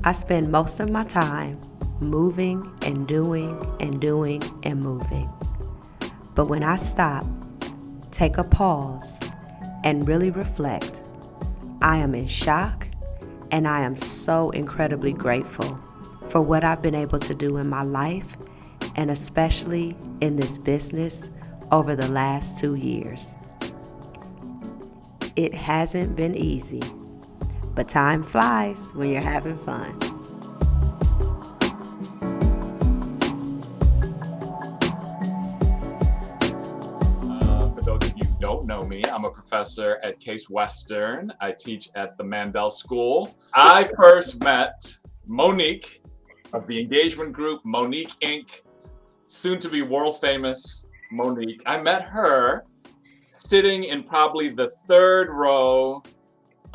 I spend most of my time moving and doing and doing and moving. But when I stop, take a pause, and really reflect, I am in shock, and I am so incredibly grateful for what I've been able to do in my life, and especially in this business over the last 2 years. It hasn't been easy, but time flies when you're having fun. Know me. I'm a professor at Case Western. I teach at the Mandel School. I first met Monique of the engagement group Monique Inc., soon to be world famous Monique. I met her sitting in probably the third row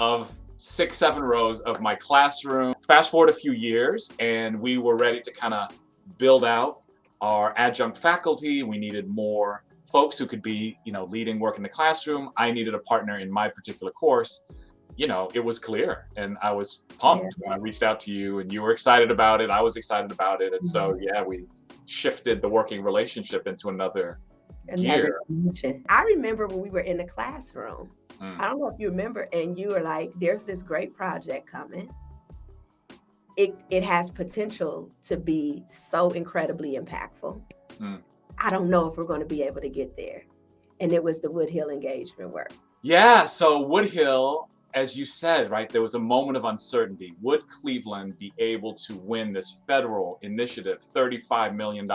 of 6-7 rows of my classroom. Fast forward a few years, and we were ready to kind of build out our adjunct faculty. We needed more folks who could be, leading work in the classroom. I needed a partner in my particular course. It was clear, and I was pumped when I reached out to you, and you were excited about it. I was excited about it, and so we shifted the working relationship into another gear. I remember when we were in the classroom. I don't know if you remember, and you were like, "There's this great project coming. It has potential to be so incredibly impactful. I don't know if we're going to be able to get there." And it was the Woodhill engagement work. Yeah, so Woodhill, as you said, right, there was a moment of uncertainty. Would Cleveland be able to win this federal initiative, $35 million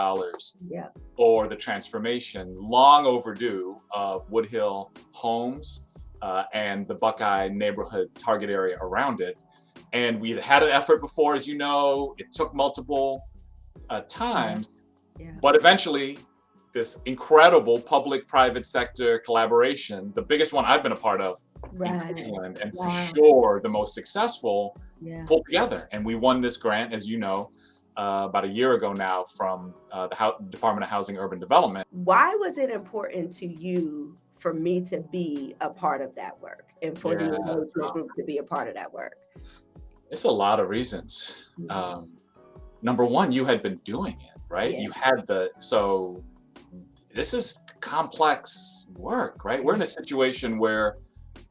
for the transformation, long overdue, of Woodhill homes and the Buckeye neighborhood target area around it? And we'd had an effort before, as you know. It took multiple times, but eventually, this incredible public-private sector collaboration, the biggest one I've been a part of in Cleveland, and for sure the most successful, pulled together. And we won this grant, as you know, about a year ago now from the Department of Housing and Urban Development. Why was it important to you for me to be a part of that work and for the engagement group to be a part of that work? It's a lot of reasons. Number one, you had been doing it, right? You had this is complex work, right? We're in a situation where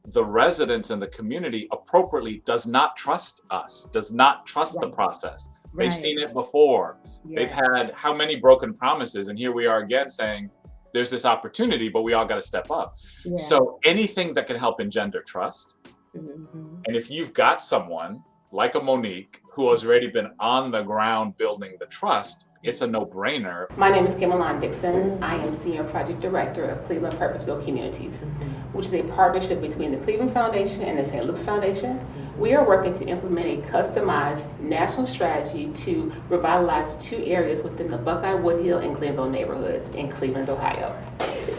the residents and the community appropriately does not trust us, does not trust the process. They've seen it before. They've had how many broken promises, and here we are again saying there's this opportunity, but we all got to step up. So anything that can help engender trust. And if you've got someone like a Monique who has already been on the ground building the trust, it's a no-brainer. My name is Kamelon Dixon. I am Senior Project Director of Cleveland Purpose-Built Communities, which is a partnership between the Cleveland Foundation and the St. Luke's Foundation. We are working to implement a customized national strategy to revitalize 2 areas within the Buckeye, Woodhill, and Glenville neighborhoods in Cleveland, Ohio.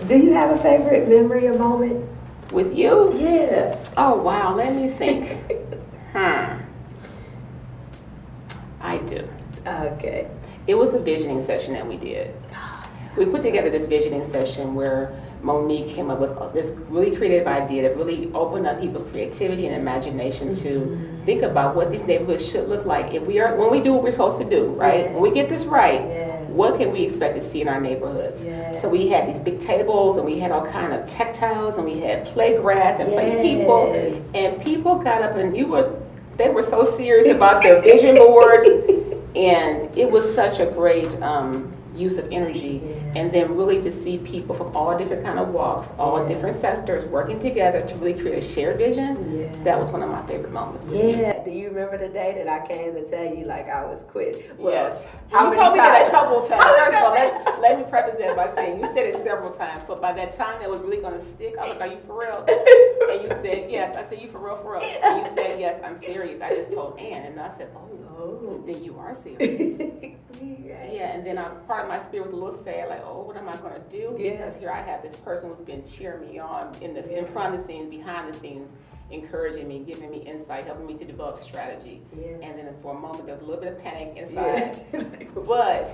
Do you have a favorite memory or moment? With you? Yeah. Oh, wow. Let me think. I do. Okay. It was a visioning session that we did. We put together this visioning session where Monique came up with this really creative idea that really opened up people's creativity and imagination to think about what these neighborhoods should look like when we do what we're supposed to do, right? When we get this right, what can we expect to see in our neighborhoods? So we had these big tables, and we had all kind of textiles, and we had play grass and play people, and people got up and they were so serious about their vision boards. And it was such a great use of energy, and then really to see people from all different kind of walks, all different sectors working together to really create a shared vision. That was one of my favorite moments. Do you remember the day that I came to tell you I was quit? Yes. You told me that a couple of times. First of all, let me preface that by saying you said it several times. So by that time it was really going to stick. I was like, "Are you for real?" And you said yes. I said, "You for real, for real?" And you said, "Yes, I'm serious. I just told Ann." And I said, "Oh, then you are serious." And then part of my spirit was a little sad, like, "Oh, what am I going to do?" Because here I have this person who's been cheering me on in front of the scenes, behind the scenes, encouraging me, giving me insight, helping me to develop strategy. And then for a moment, there was a little bit of panic inside. But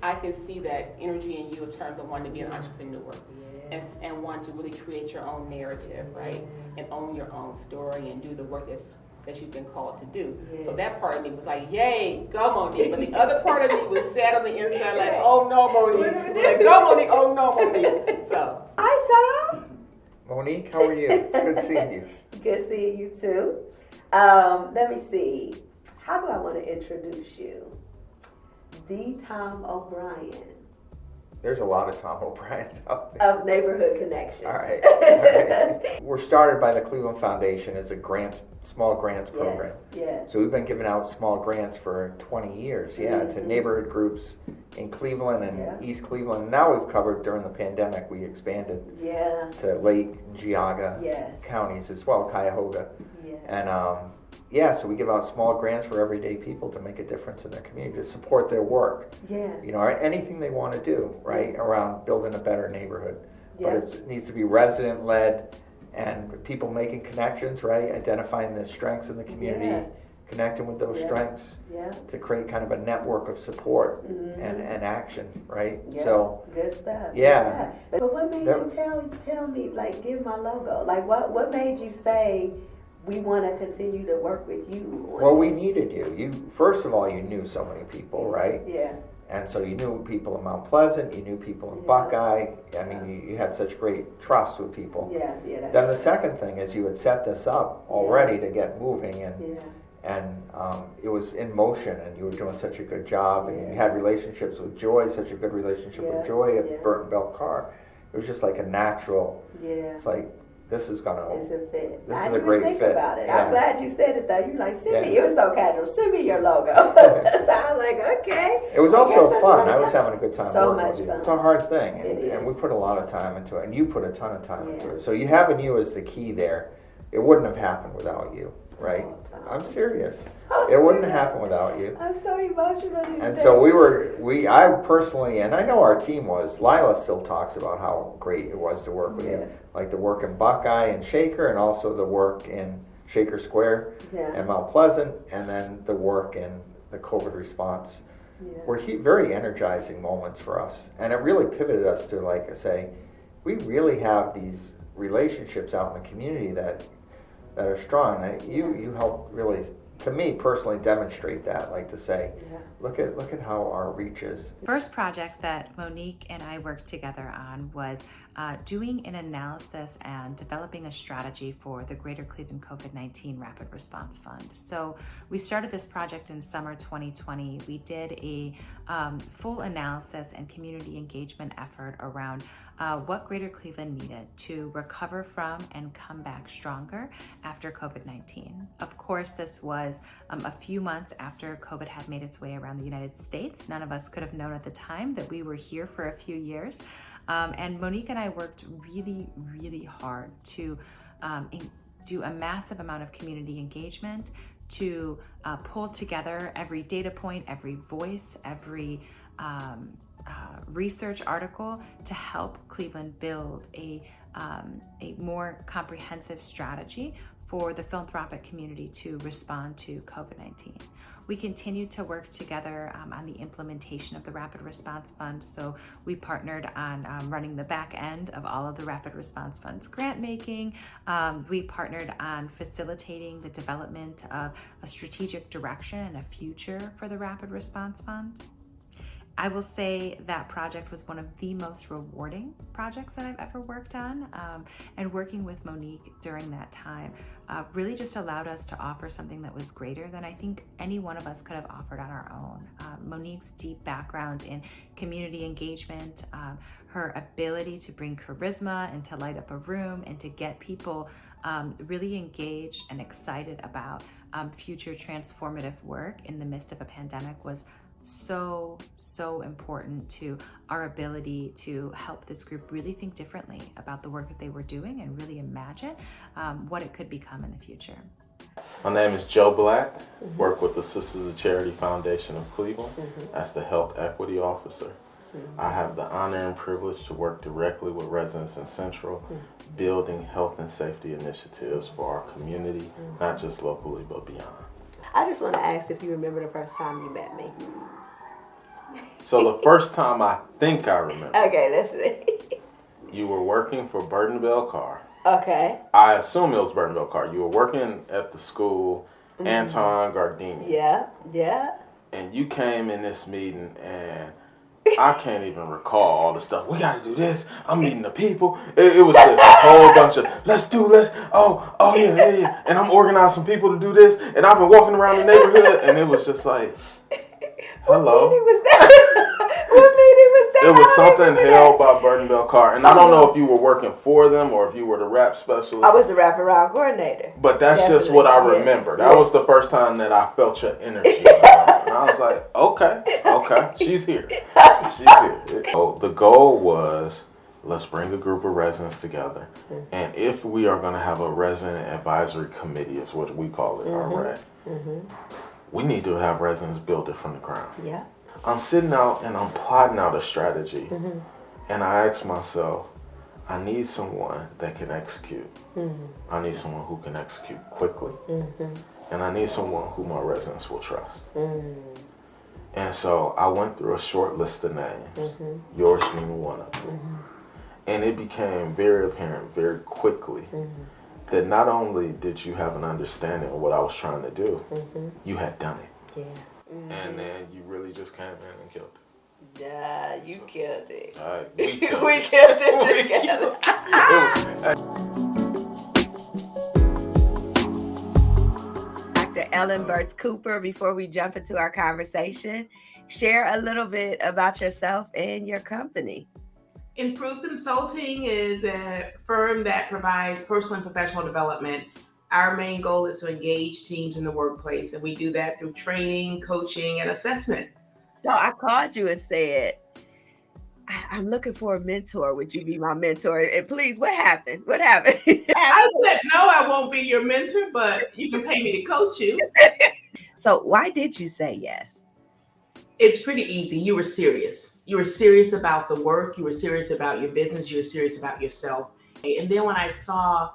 I could see that energy in you in terms of wanting to be an entrepreneur and want to really create your own narrative, right? And own your own story and do the work that you've been called to do. Yeah. So that part of me was like, yay, go Monique. But the other part of me was sad on the inside like, oh no, Monique. Like, go Monique, oh no, Monique. So. Hi, Tom. Monique, how are you? It's good seeing you. Good seeing you too. Let me see. How do I want to introduce you? The Tom O'Brien There's a lot of Tom O'Briens out there. of Neighborhood Connections. All right. All right. We're started by the Cleveland Foundation as a small grants program. Yes. So we've been giving out small grants for 20 years, to neighborhood groups in Cleveland and East Cleveland. Now we've covered, during the pandemic, we expanded to Lake and Geauga counties as well, Cuyahoga. And so we give out small grants for everyday people to make a difference in their community, to support their work. Or anything they want to do, right, around building a better neighborhood. But it needs to be resident-led and people making connections, right, identifying the strengths in the community, connecting with those strengths to create kind of a network of support and action, right? So good stuff. Yeah. Good stuff. But what made you tell me, like, give my logo? Like, what made you say, we want to continue to work with you? Well, we needed you. First of all, you knew so many people, right? Yeah. And so you knew people in Mount Pleasant, you knew people in Buckeye. I mean, you had such great trust with people. Then the second thing is you had set this up already to get moving, and it was in motion, and you were doing such a good job, and you had relationships with Joy, such a good relationship with Joy at Burton Bell Carr. It was just like a natural. It's like, this is gonna. It's a fit. This I is a didn't great think fit. about it. I'm glad you said it though. You're like, send me. Yeah. It was so casual. Send me your logo. I'm like, okay. It was also fun. I was having a good time. So working much with you. fun. It's a hard thing, It and we is. put a lot of time into it, and you put a ton of time into it. So having you as the key there, it wouldn't have happened without you, right? Oh, Tom. I'm serious. It wouldn't have happened without you. I'm so emotional. And so I personally, and I know our team was, Lila still talks about how great it was to work with you. Like the work in Buckeye and Shaker, and also the work in Shaker Square and Mount Pleasant, and then the work in the COVID response were very energizing moments for us. And it really pivoted us to, like I say, we really have these relationships out in the community that are strong. You help really, to me personally, demonstrate that, like to say, look at how our reach is. First project that Monique and I worked together on was doing an analysis and developing a strategy for the Greater Cleveland COVID-19 Rapid Response Fund. So we started this project in summer 2020. We did a full analysis and community engagement effort around what Greater Cleveland needed to recover from and come back stronger after COVID-19. Of course, this was a few months after COVID had made its way around the United States. None of us could have known at the time that we were here for a few years. And Monique and I worked really, really hard to do a massive amount of community engagement, to pull together every data point, every voice, every research article to help Cleveland build a more comprehensive strategy for the philanthropic community to respond to COVID-19. We continued to work together on the implementation of the Rapid Response Fund. So we partnered on running the back end of all of the Rapid Response Fund's grant making. We partnered on facilitating the development of a strategic direction and a future for the Rapid Response Fund. I will say that project was one of the most rewarding projects that I've ever worked on, and working with Monique during that time really just allowed us to offer something that was greater than I think any one of us could have offered on our own. Monique's deep background in community engagement, her ability to bring charisma and to light up a room and to get people really engaged and excited about future transformative work in the midst of a pandemic was so important to our ability to help this group really think differently about the work that they were doing and really imagine what it could become in the future. My name is Joe Black, work with the Sisters of Charity Foundation of Cleveland as the Health Equity Officer. I have the honor and privilege to work directly with residents in Central, building health and safety initiatives for our community, not just locally, but beyond. I just want to ask if you remember the first time you met me. So the first time I think I remember, Okay, let's see. you were working for Burton Bell Carr. Okay. I assume it was Burton Bell Carr. You were working at the school Anton Gardini. Yeah. And you came in this meeting and I can't even recall all the stuff. We got to do this. I'm meeting the people. It was just a whole bunch of oh yeah. And I'm organizing some people to do this. And I've been walking around the neighborhood and it was just like, hello. What meeting was that? What meeting was that? It was something held by Burton Bell Carr. And I don't know if you were working for them or if you were the rap specialist. I was the wraparound coordinator. But that's Definitely. just what I remember. That was the first time that I felt your energy. And I was like, okay, she's here. So the goal was, let's bring a group of residents together. And if we are going to have a resident advisory committee, is what we call it, our RAD, we need to have residents build it from the ground. Yeah. I'm sitting out and I'm plotting out a strategy. And I ask myself, I need someone that can execute. I need someone who can execute quickly. And I need someone who my residents will trust. And so I went through a short list of names, yours being one of them. And it became very apparent very quickly that not only did you have an understanding of what I was trying to do, you had done it. And then you really just came in and killed it. Yeah, you killed it. All right, we killed it together. Dr. Ellen Burtz Cooper, before we jump into our conversation, share a little bit about yourself and your company. Improve Consulting is a firm that provides personal and professional development. Our main goal is to engage teams in the workplace, and we do that through training, coaching, and assessment. So I called you and said, I'm looking for a mentor. Would you be my mentor? And please, what happened? I said, no, I won't be your mentor, but you can pay me to coach you. So why did you say yes? It's pretty easy. You were serious. You were serious about the work. You were serious about your business. You were serious about yourself. And then when I saw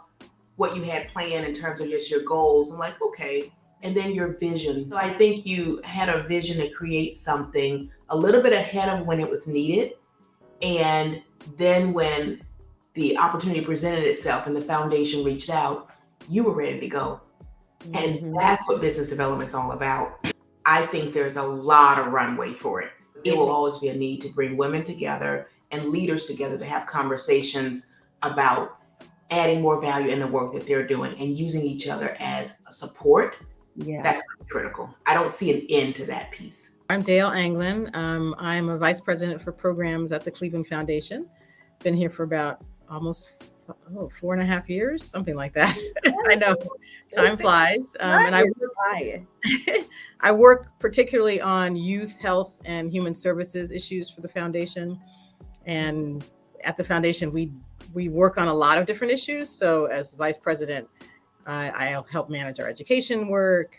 what you had planned in terms of just your goals, I'm like, okay. And then your vision. So I think you had a vision to create something a little bit ahead of when it was needed. And then when the opportunity presented itself and the foundation reached out, you were ready to go. And that's what business development is all about. I think there's a lot of runway for it. There will always be a need to bring women together and leaders together to have conversations about adding more value in the work that they're doing and using each other as a support. Yeah, that's critical. I don't see an end to that piece. I'm Dale Anglin. I'm a vice president for programs at the Cleveland Foundation. Been here for about almost 4.5 years, something like that. I know, time flies. And I work particularly on youth health and human services issues for the foundation. And at the foundation, we work on a lot of different issues. So as vice president, I help manage our education work.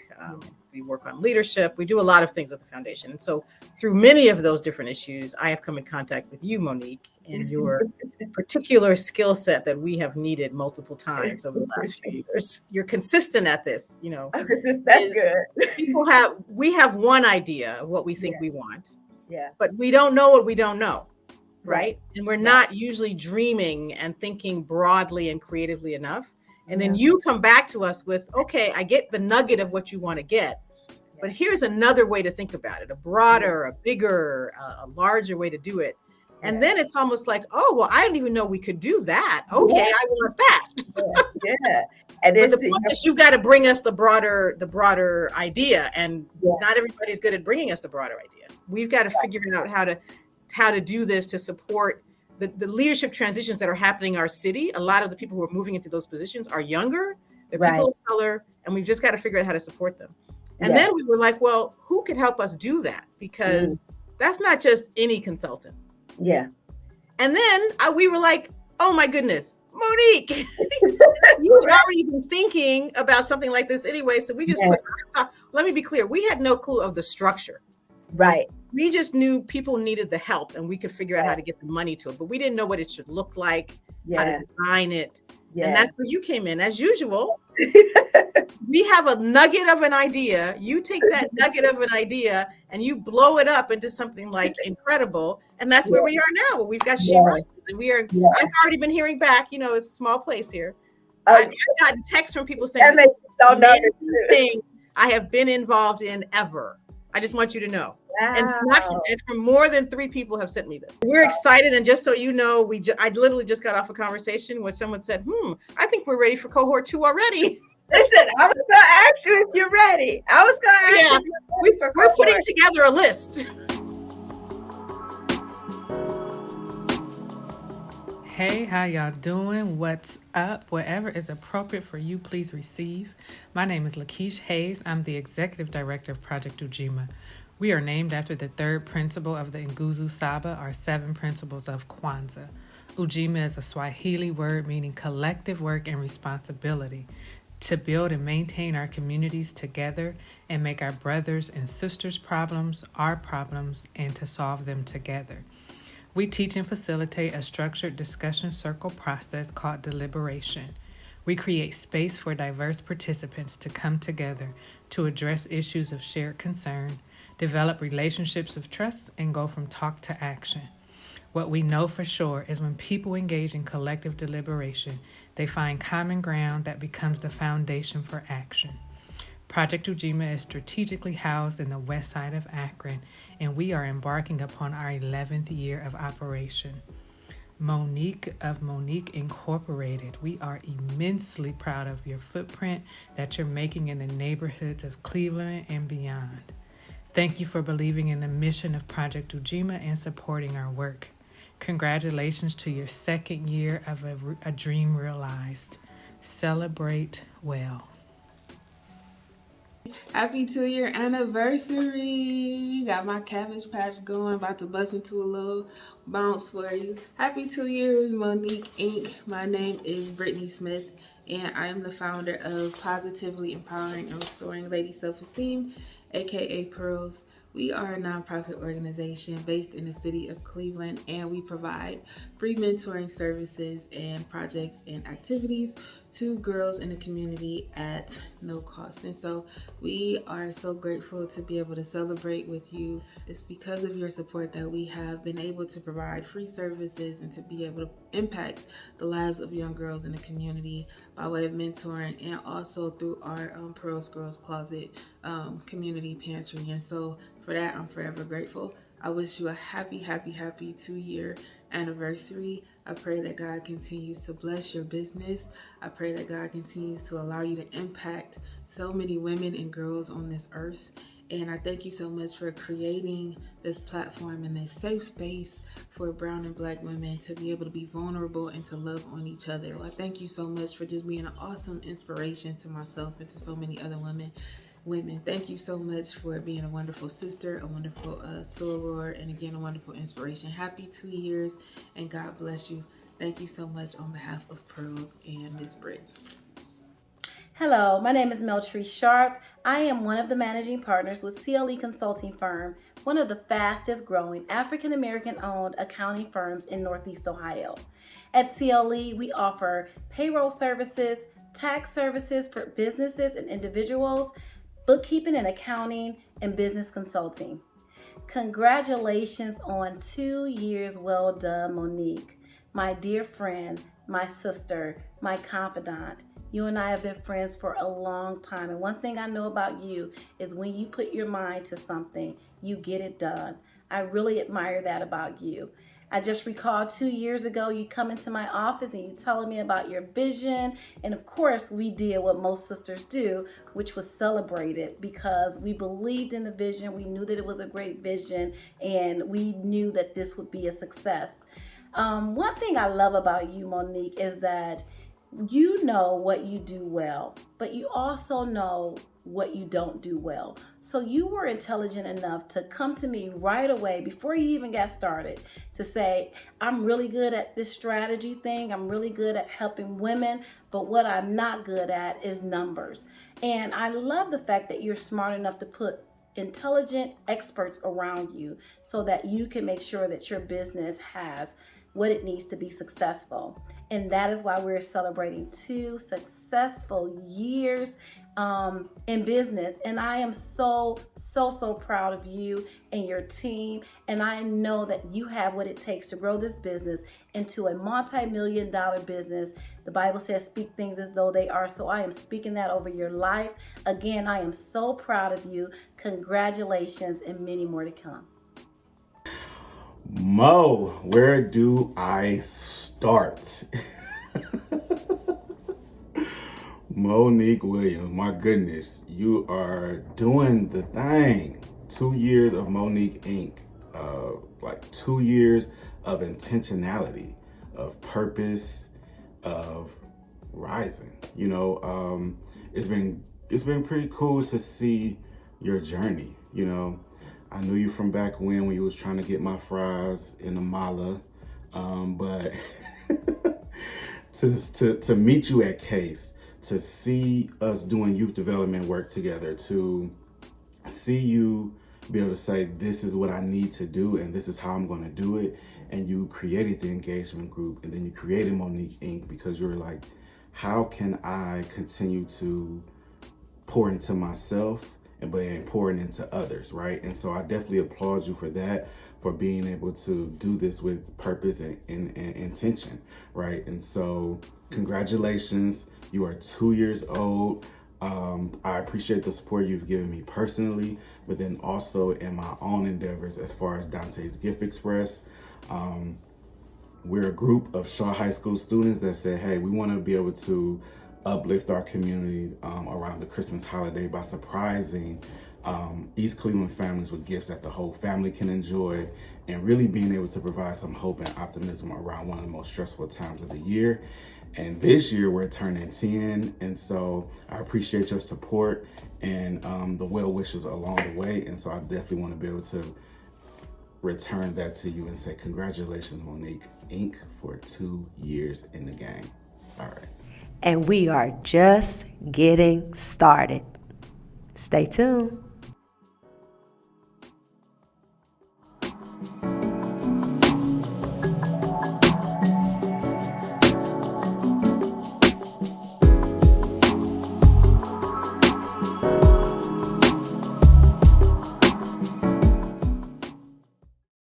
We work on leadership. We do a lot of things at the foundation. And so through many of those different issues, I have come in contact with you, Monique, and your particular skill set that we have needed multiple times over the last few years. You're consistent at this, you know. That's good. We have one idea of what we think we want. Yeah. But we don't know what we don't know. Right. And we're not usually dreaming and thinking broadly and creatively enough. And then you come back to us with, okay, I get the nugget of what you want to get, but here's another way to think about it, a broader, a bigger, a larger way to do it. And then it's almost like, oh, well, I didn't even know we could do that. Okay, I want that. And but the point is you've got to bring us the broader idea. And not everybody's good at bringing us the broader idea. We've got to figure out how to do this to support the leadership transitions that are happening in our city. A lot of the people who are moving into those positions are younger, they're people of color, and we've just got to figure out how to support them. And then we were like, well, who could help us do that? Because that's not just any consultant. Yeah. And then we were like, oh my goodness, Monique, you had already been thinking about something like this anyway. So we just let me be clear. We had no clue of the structure. Right. We just knew people needed the help and we could figure out how to get the money to it, but we didn't know what it should look like, how to design it. And that's where you came in. As usual, we have a nugget of an idea. You take that nugget of an idea and you blow it up into something like incredible. And that's where we are now. We've got and I've already been hearing back, you know, it's a small place here. I've gotten texts from people saying I have been involved in ever. I just want you to know. And Wow. from more than 3 people have sent me this. We're excited, and just so you know, I literally just got off a conversation where someone said, I think we're ready for cohort 2 already. Listen, I was going to ask you if you're ready. I was going to ask you if you're ready for We're cohort. putting together a list. Hey, how y'all doing? What's up? Whatever is appropriate for you, please receive. My name is Lakeisha Hayes. I'm the Executive Director of Project Ujima. We are named after the third principle of the Nguzo Saba, our 7 principles of Kwanzaa. Ujima is a Swahili word meaning collective work and responsibility to build and maintain our communities together and make our brothers and sisters' problems our problems and to solve them together. We teach and facilitate a structured discussion circle process called deliberation. We create space for diverse participants to come together to address issues of shared concern, develop relationships of trust, and go from talk to action. What we know for sure is when people engage in collective deliberation, they find common ground that becomes the foundation for action. Project Ujima is strategically housed in the west side of Akron, and we are embarking upon our 11th year of operation. Monique of Monique Incorporated, we are immensely proud of your footprint that you're making in the neighborhoods of Cleveland and beyond. Thank you for believing in the mission of Project Ujima and supporting our work. Congratulations to your 2nd year of a dream realized. Celebrate well. Happy 2-year anniversary. Got my cabbage patch going, about to bust into a little bounce for you. Happy 2 years, Monique Inc. My name is Brittany Smith, and I am the founder of Positively Empowering and Restoring Lady Self-Esteem, aka Pearls. We are a nonprofit organization based in the city of Cleveland, and we provide free mentoring services and projects and activities to girls in the community at no cost. And so we are so grateful to be able to celebrate with you. It's because of your support that we have been able to provide free services and to be able to impact the lives of young girls in the community by way of mentoring, and also through our Pearls Girls Closet community pantry. And so for that, I'm forever grateful. I wish you a happy 2-year anniversary. I pray that God continues to bless your business. I pray that God continues to allow you to impact so many women and girls on this earth. And I thank you so much for creating this platform and this safe space for brown and black women to be able to be vulnerable and to love on each other. I thank you so much for just being an awesome inspiration to myself and to so many other women. Thank you so much for being a wonderful sister, a wonderful soror, and again, a wonderful inspiration. Happy 2 years, and God bless you. Thank you so much on behalf of Pearls and Miss Britt. Hello, my name is Meltree Sharp. I am one of the managing partners with CLE Consulting firm, one of the fastest growing African American owned accounting firms in Northeast Ohio. At CLE, we offer payroll services, tax services for businesses and individuals, bookkeeping and accounting, and business consulting. Congratulations on 2 years well done, Monique. My dear friend, my sister, my confidant. You and I have been friends for a long time. And one thing I know about you is when you put your mind to something, you get it done. I really admire that about you. I just recall 2 years ago, you come into my office and you telling me about your vision. And of course, we did what most sisters do, which was celebrate it because we believed in the vision. We knew that it was a great vision and we knew that this would be a success. One thing I love about you, Monique, is that you know what you do well, but you also know what you don't do well. So you were intelligent enough to come to me right away before you even got started to say, I'm really good at this strategy thing. I'm really good at helping women, but what I'm not good at is numbers. And I love the fact that you're smart enough to put intelligent experts around you so that you can make sure that your business has what it needs to be successful. And that is why we're celebrating 2 successful years in business. And I am so proud of you and your team. And I know that you have what it takes to grow this business into a multi-million-dollar business. The Bible says, speak things as though they are. So I am speaking that over your life. Again, I am so proud of you. Congratulations, and many more to come. Mo, where do I start? Monique Williams, my goodness, you are doing the thing. 2 years of Monique Inc. Like 2 years of intentionality, of purpose, of rising. You know, it's been pretty cool to see your journey. You know, I knew you from back when you was trying to get my fries in the mala, but to meet you at Case, to see us doing youth development work together, to see you be able to say, this is what I need to do and this is how I'm going to do it. And you created the engagement group, and then you created Monique Inc. because you were like, how can I continue to pour into myself and pouring into others, right? And so I definitely applaud you for that, for being able to do this with purpose and intention, right? And so congratulations, you are 2 years old. I appreciate the support you've given me personally, but then also in my own endeavors as far as Dante's Gift Express. We're a group of Shaw High School students that said, hey, we want to be able to uplift our community around the Christmas holiday by surprising East Cleveland families with gifts that the whole family can enjoy, and really being able to provide some hope and optimism around one of the most stressful times of the year. And this year we're turning 10, and so I appreciate your support and the well wishes along the way. And so I definitely want to be able to return that to you and say congratulations, Monique Inc. for 2 years in the game. All right. And we are just getting started. Stay tuned.